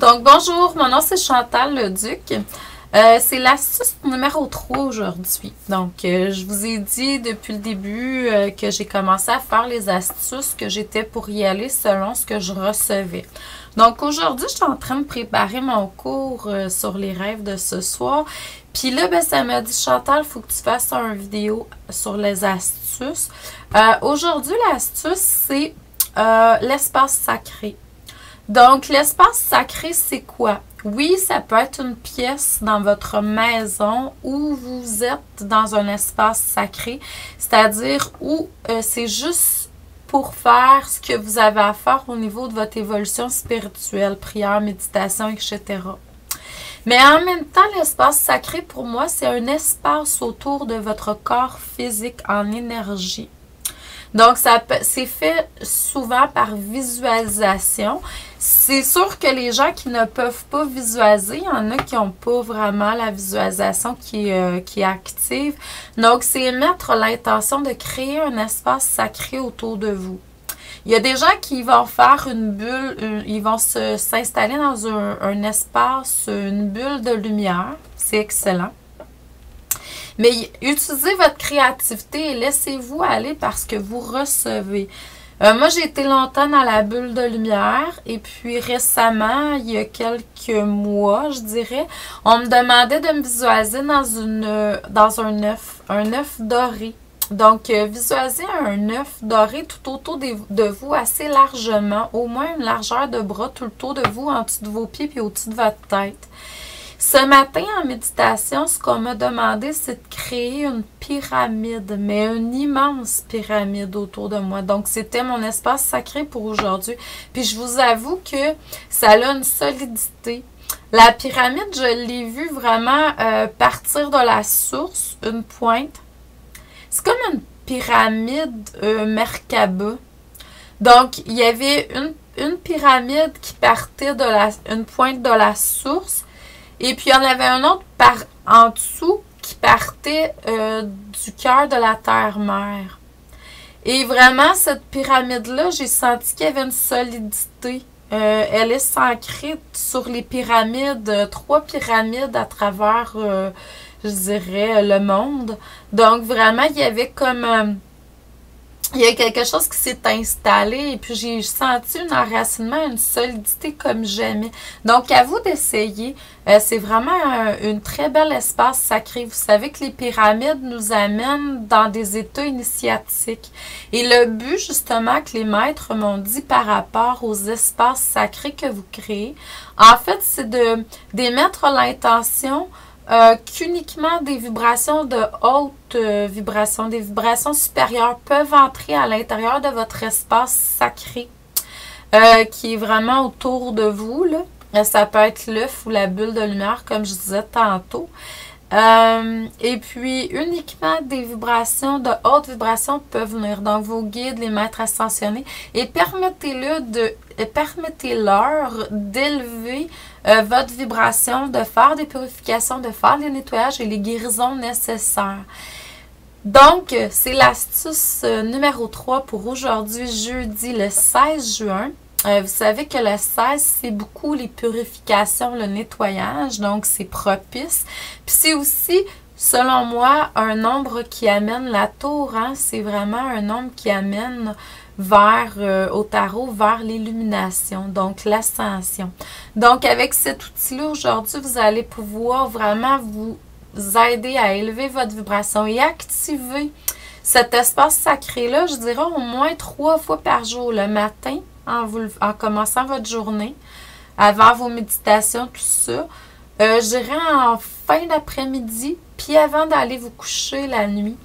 Donc, bonjour, mon nom c'est Chantal Leduc. C'est l'astuce numéro 3 aujourd'hui. Donc, je vous ai dit depuis le début que j'ai commencé à faire les astuces, que j'étais pour y aller selon ce que je recevais. Donc, aujourd'hui, je suis en train de préparer mon cours sur les rêves de ce soir. Puis là, ben, ça m'a dit, Chantal, il faut que tu fasses une vidéo sur les astuces. Aujourd'hui, l'astuce, c'est l'espace sacré. Donc, l'espace sacré, c'est quoi? Oui, ça peut être une pièce dans votre maison où vous êtes dans un espace sacré, c'est-à-dire où c'est juste pour faire ce que vous avez à faire au niveau de votre évolution spirituelle, prière, méditation, etc. Mais en même temps, l'espace sacré, pour moi, c'est un espace autour de votre corps physique en énergie. Donc, c'est fait souvent par visualisation. C'est sûr que les gens qui ne peuvent pas visualiser, il y en a qui n'ont pas vraiment la visualisation qui est active. Donc, c'est mettre l'intention de créer un espace sacré autour de vous. Il y a des gens qui vont faire une bulle, ils vont s'installer dans un espace, une bulle de lumière. C'est excellent. Mais utilisez votre créativité et laissez-vous aller parce que vous recevez. Moi, j'ai été longtemps dans la bulle de lumière et puis récemment, il y a quelques mois, je dirais, on me demandait de me visualiser dans un œuf doré. Donc, visualisez un œuf doré tout autour de vous assez largement, au moins une largeur de bras tout autour de vous, en dessous de vos pieds puis au-dessus de votre tête. Ce matin, en méditation, ce qu'on m'a demandé, c'est de créer une pyramide, mais une immense pyramide autour de moi. Donc, c'était mon espace sacré pour aujourd'hui. Puis, je vous avoue que ça a une solidité. La pyramide, je l'ai vue vraiment partir de la source, une pointe. C'est comme une pyramide Merkaba. Donc, il y avait une pyramide qui partait de une pointe de la source. Et puis, il y en avait un autre en dessous qui partait du cœur de la terre-mère. Et vraiment, cette pyramide-là, j'ai senti qu'il y avait une solidité. Elle est s'ancrer sur les pyramides, 3 pyramides à travers, je dirais, le monde. Donc, vraiment, il y avait comme... il y a quelque chose qui s'est installé et puis j'ai senti un enracinement, une solidité comme jamais. Donc, à vous d'essayer. C'est vraiment un très bel espace sacré. Vous savez que les pyramides nous amènent dans des états initiatiques. Et le but, justement, que les maîtres m'ont dit par rapport aux espaces sacrés que vous créez, en fait, c'est d'émettre l'intention qu'uniquement des vibrations de haute vibration, des vibrations supérieures peuvent entrer à l'intérieur de votre espace sacré qui est vraiment autour de vous, là. Ça peut être l'œuf ou la bulle de lumière, comme je disais tantôt. Et puis, uniquement des vibrations de haute vibration peuvent venir. Donc, vos guides, les maîtres ascensionnés. Et permettez-leur d'élever votre vibration, de faire des purifications, de faire les nettoyages et les guérisons nécessaires. Donc, c'est l'astuce numéro 3 pour aujourd'hui, jeudi, le 16 juin. Vous savez que le 16, c'est beaucoup les purifications, le nettoyage, donc c'est propice. Puis c'est aussi, selon moi, un nombre qui amène la tour, hein? C'est vraiment un nombre qui amène vers, au tarot, vers l'illumination, donc l'ascension. Donc avec cet outil-là, aujourd'hui, vous allez pouvoir vraiment vous aider à élever votre vibration et activer cet espace sacré-là, je dirais au moins 3 fois par jour, le matin, en commençant votre journée, avant vos méditations, tout ça. Je dirais en fin d'après-midi, puis avant d'aller vous coucher la nuit.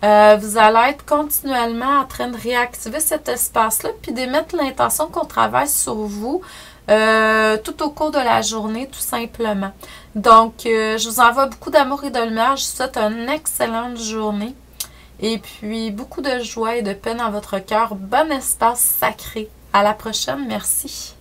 Vous allez être continuellement en train de réactiver cet espace-là, puis d'émettre l'intention qu'on travaille sur vous tout au cours de la journée, tout simplement. Donc, je vous envoie beaucoup d'amour et de lumière. Je vous souhaite une excellente journée. Et puis, beaucoup de joie et de paix dans votre cœur. Bon espace sacré. À la prochaine. Merci.